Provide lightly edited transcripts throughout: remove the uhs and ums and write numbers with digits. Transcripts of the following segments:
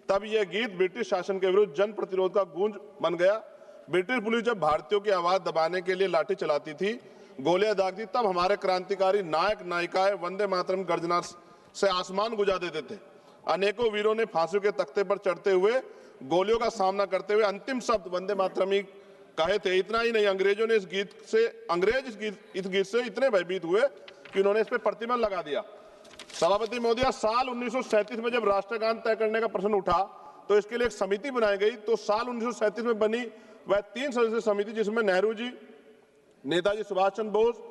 तब यह गीत ब्रिटिश शासन के विरुद्ध जन प्रतिरोध का गूंज बन गया। ब्रिटिश पुलिस जब भारतीयों की आवाज दबाने के लिए लाठी चलाती थी, गोलियां दागती, तब हमारे क्रांतिकारी नायक नायिकाएं वंदे मातरम गर्जना से आसमान गुजा देते थे। अनेकों वीरों ने फांसियों के तख्ते पर चढ़ते हुए गोलियों का सामना करते हुए अंतिम शब्द वंदे मातरम ही कहे थे। इतना ही नहीं, अंग्रेजों ने इस गीत से इतने भयभीत हुए कि उन्होंने इस पर प्रतिबंध लगा दिया। सभापति महोदय, साल 1937 में जब राष्ट्रगान तय करने का प्रश्न उठा तो इसके लिए एक समिति बनाई गई। तो साल 1937 में बनी वह 3 सदस्यीय समिति, जिसमें नेहरू जी, नेताजी सुभाष चंद्र बोस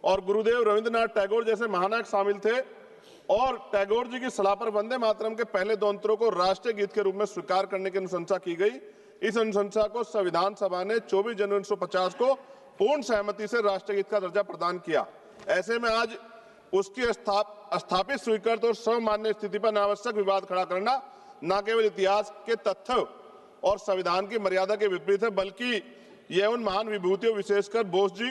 और गुरुदेव रविंद्रनाथ टैगोर जैसे महानायक शामिल थे। और टैगोर जी की सलाह पर वंदे मातरम के पहले 2 अंतरों को राष्ट्रीय गीत के रूप में स्वीकार करने की अनुशंसा की गई। इस अनुशंसा को संविधान सभा ने 24 जनवरी 1950 को पूर्ण सहमति से राष्ट्रीय गीत का दर्जा प्रदान किया। ऐसे में आज उसकी स्थापित, स्वीकृत और सर्वमान्य स्थिति पर अनावश्यक विवाद खड़ा करना न केवल इतिहास के तथ्य और संविधान की मर्यादा के विपरीत है, बल्कि यह उन महान विभूतियों, विशेषकर बोस जी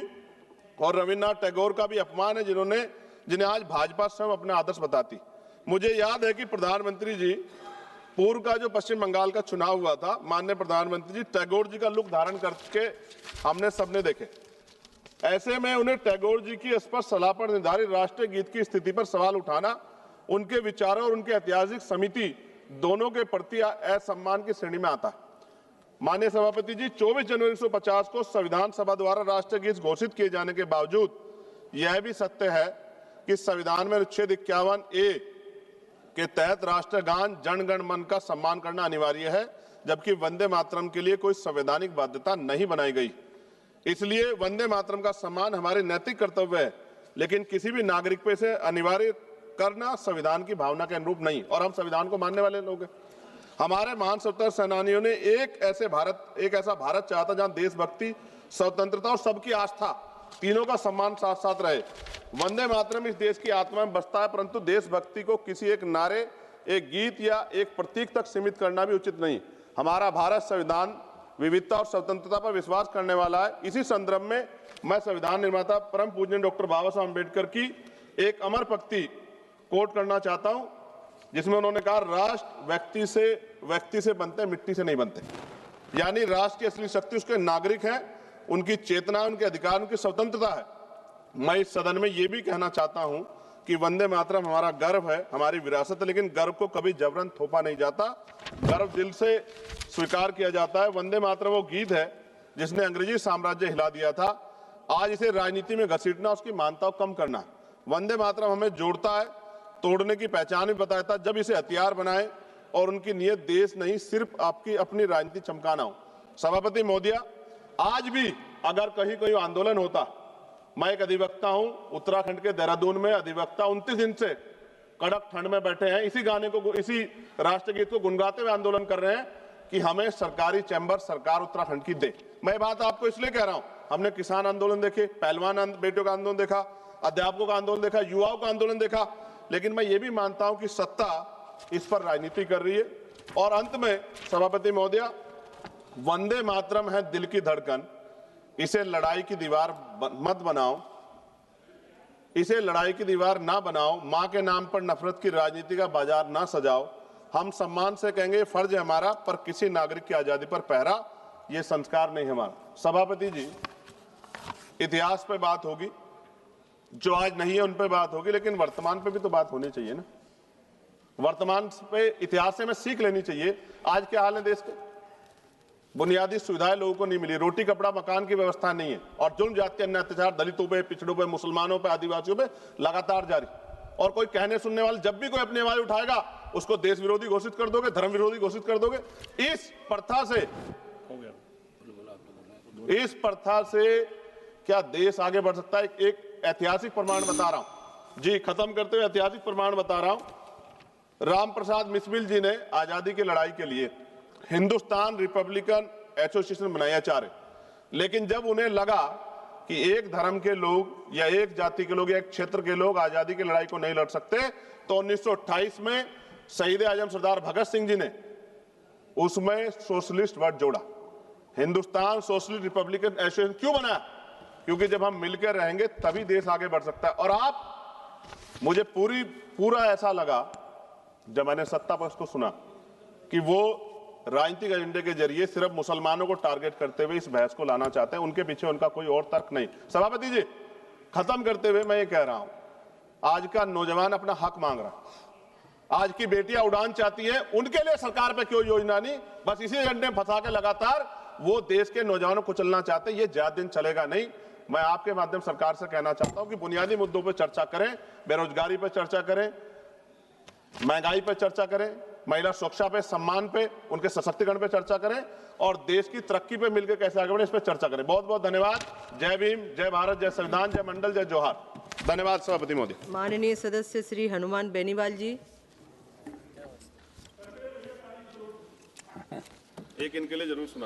और रविन्द्रनाथ टैगोर का भी अपमान है, जिन्हें आज भाजपा स्वयं अपने आदर्श बताती। मुझे याद है कि प्रधानमंत्री जी, पूर्व का जो पश्चिम बंगाल का चुनाव हुआ था, माननीय प्रधानमंत्री जी टैगोर जी का लुक धारण करके हमने सबने देखे। ऐसे में उन्हें टैगोर जी की स्पष्ट सलाह पर निर्धारित राष्ट्रीय गीत की स्थिति पर सवाल उठाना उनके विचारों और उनके ऐतिहासिक समिति दोनों के प्रति असम्मान की श्रेणी में आता है। माननीय सभापति जी, 24 जनवरी 1950 को संविधान सभा द्वारा राष्ट्रीय गीत घोषित किए जाने के बावजूद यह भी सत्य है कि संविधान में अनुच्छेद 51A के तहत राष्ट्रगान जन गण मन का सम्मान करना अनिवार्य है, जबकि वंदे मातरम के लिए कोई संवैधानिक बाध्यता नहीं बनाई गई। इसलिए वंदे मातरम का सम्मान हमारे नैतिक कर्तव्य है, लेकिन किसी भी नागरिक पे से अनिवार्य करना संविधान की भावना के अनुरूप नहीं। और हम संविधान को मानने वाले लोग हैं। हमारे महान स्वतंत्रता सेनानियों ने एक ऐसा भारत चाहा था जहां देशभक्ति, स्वतंत्रता और सबकी आस्था तीनों का सम्मान साथ साथ रहे। वंदे मातरम इस देश की आत्मा में बसता है, परंतु देशभक्ति को किसी एक नारे, एक गीत या एक प्रतीक तक सीमित करना भी उचित नहीं। हमारा भारत संविधान, विविधता और स्वतंत्रता पर विश्वास करने वाला है। इसी संदर्भ में मैं संविधान निर्माता परम पूज्य डॉक्टर बाबा साहब अम्बेडकर की एक अमर पंक्ति कोट करना चाहता हूं, जिसमें उन्होंने कहा, राष्ट्र व्यक्ति से बनते हैं, मिट्टी से नहीं बनते। यानी राष्ट्र की असली शक्ति उसके नागरिक हैं, उनकी चेतना, उनके अधिकार, उनकी स्वतंत्रता है। मैं इस सदन में यह भी कहना चाहता हूं कि वंदे मातरम हमारा गर्व है, हमारी विरासत है, लेकिन गर्व को कभी जबरन थोपा नहीं जाता, गर्व दिल से स्वीकार किया जाता है। वंदे मातरम वो गीत है जिसने अंग्रेजी साम्राज्य हिला दिया था। आज इसे राजनीति में घसीटना, उसकी मान्यता को कम करना। वंदे मातरम हमें जोड़ता है, तोड़ने की पहचान भी बताता है। जब इसे हथियार बनाए और उनकी नीयत देश नहीं, सिर्फ आपकी अपनी राजनीति चमकाना हो। सभापति महोदय, आज भी अगर कहीं कोई आंदोलन होता, मैं एक अधिवक्ता हूं, उत्तराखंड के देहरादून में अधिवक्ता 29 दिन से कड़क ठंड में बैठे हैं, इसी राष्ट्रगीत को गुनगुनाते हुए आंदोलन कर रहे हैं कि हमें सरकारी चैम्बर सरकार उत्तराखंड की दे। मैं बात आपको इसलिए कह रहा हूं, हमने किसान आंदोलन देखे, पहलवान बेटियों का आंदोलन देखा, अध्यापकों का आंदोलन देखा, युवाओं का आंदोलन देखा, लेकिन मैं ये भी मानता हूं कि सत्ता इस पर राजनीति कर रही है। और अंत में सभापति महोदय, वंदे मातरम है दिल की धड़कन, इसे लड़ाई की दीवार मत बनाओ, इसे लड़ाई की दीवार ना बनाओ, मां के नाम पर नफरत की राजनीति का बाजार ना सजाओ। हम सम्मान से कहेंगे, फर्ज है हमारा, पर किसी नागरिक की आजादी पर पहरा, ये संस्कार नहीं हमारा। सभापति जी, इतिहास पे बात होगी, जो आज नहीं है उन पे बात होगी, लेकिन वर्तमान पे भी तो बात होनी चाहिए ना। वर्तमान पे इतिहास से हमें सीख लेनी चाहिए। आज क्या हाल है देश के? बुनियादी सुविधाएं लोगों को नहीं मिली, रोटी कपड़ा मकान की व्यवस्था नहीं है, और जुल्म जाति अन्य अत्याचार दलितों पे, पिछड़ों पे, मुसलमानों पे, आदिवासियों पे लगातार जारी। और कोई कहने सुनने वाले जब भी कोई अपनी आवाज उठाएगा, उसको देश विरोधी घोषित कर दोगे, धर्म विरोधी घोषित कर दोगे। इस प्रथा से क्या देश आगे बढ़ सकता है? एक ऐतिहासिक प्रमाण बता रहा हूं जी, खत्म करते हुए ऐतिहासिक प्रमाण बता रहा हूं। राम प्रसाद मिसमिल जी ने आजादी की लड़ाई के लिए हिंदुस्तान रिपब्लिकन एसोसिएशन बनाया चाहे, लेकिन जब उन्हें लगा कि एक धर्म के लोग या एक जाति के लोग या एक क्षेत्र के लोग आजादी की लड़ाई को नहीं लड़ सकते, तो 1928 में शहीद आजम सरदार भगत सिंह जी ने उसमें सोशलिस्ट वर्ड जोड़ा। हिंदुस्तान सोशलिस्ट रिपब्लिकन एसोसिएशन क्यों बनाया? क्योंकि जब हम मिलकर रहेंगे तभी देश आगे बढ़ सकता है। और मुझे पूरा ऐसा लगा जब मैंने सत्ता पक्ष को सुना कि वो राजनीतिक एजेंडे के जरिए सिर्फ मुसलमानों को टारगेट करते हुए इस बहस को लाना चाहते हैं। उनके पीछे उनका कोई और तर्क नहीं। सभापति जी, खत्म करते हुए मैं ये कह रहा हूं, आज का नौजवान अपना हक मांग रहा है। आज की बेटियां उड़ान चाहती हैं, उनके लिए सरकार पे क्यों योजना नहीं? बस इसी एजेंडे में फंसा के लगातार वो देश के नौजवानों को चलना चाहते हैं। ये ज्यादा दिन चलेगा नहीं। मैं आपके माध्यम सरकार से कहना चाहता हूं कि बुनियादी मुद्दों पर चर्चा करें, बेरोजगारी पर चर्चा करें, महंगाई पर चर्चा करें, महिला सुरक्षा पे, सम्मान पे, उनके सशक्तिकरण पे चर्चा करें और देश की तरक्की पे मिलकर कैसे आगे बढ़े इस पे चर्चा करें। बहुत बहुत धन्यवाद। जय भीम, जय भारत, जय संविधान, जय मंडल, जय जोहार। धन्यवाद सभापति महोदय। माननीय सदस्य श्री हनुमान बेनीवाल जी। एक इनके लिए जरूर सुना।